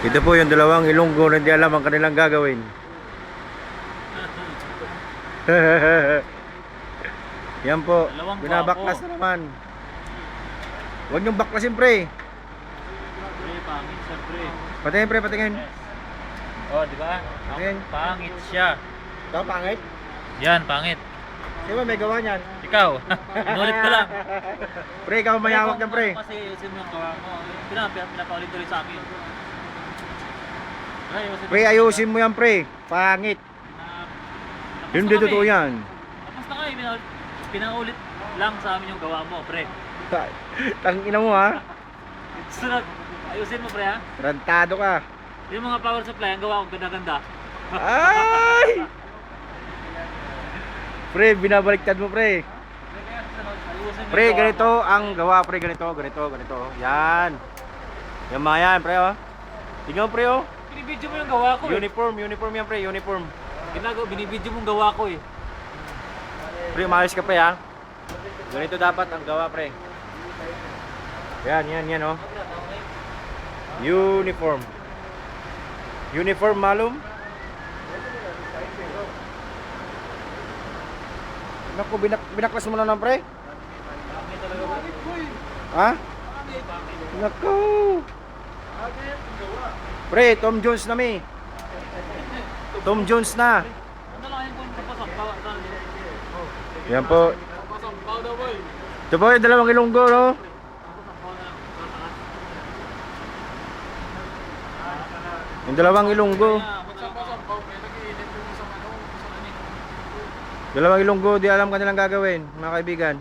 Ito po yung dalawang Ilonggo na hindi alam ang kanilang gagawin. Yan po, binabaklas na naman. Huwag niyong baklasin, pre. Pre, pangit siya, pre. Patingin, pre, patingin. Oh, di ba? Patingin. Pangit siya. Ikaw, pangit? Yan, pangit. Di ba may gawa niyan? Ikaw, inulit ko lang. Pre, ikaw mayawak niyan, pre. Kasi ayusin mo yung gawa mo. Pinapaulit-ulit sa akin. Pre, ayusin mo yan, pre. Pangit. Hindi totoo yan. Tapos na kayo, pinaulit lang sa amin yung gawa mo, pre. Tangina mo, ha? Sunod, ayusin mo, pre, ha? Rantado ka. Yung mga power supply, ang gawa ko ganda-ganda. Ay! Pre, binabaliktad mo, pre. Pre, ganito ang gawa, pre. Ganito. Yan. Yan mga yan, pre, oh. Tingnan mo, pre, oh. Binibidyo mo yung gawa ko, Uniform yan, pre. Uniform. Binibidyo mo yung gawa ko, eh. Pre, umayos ka, pre, ha. Ganito dapat ang gawa, pre. Yan, oh. Uniform, malum. Naku, binaklas mo na lang, pre. Ha? Naku. Pre, Tom Jones na, mi. Tom Jones na. Ano lang yung papasampaw? Yan po. Papasampaw daw, boy. Ito po yung dalawang Ilonggo, no? Yung dalawang Ilonggo. Dalawang Ilonggo, di alam kanilang gagawin, mga kaibigan.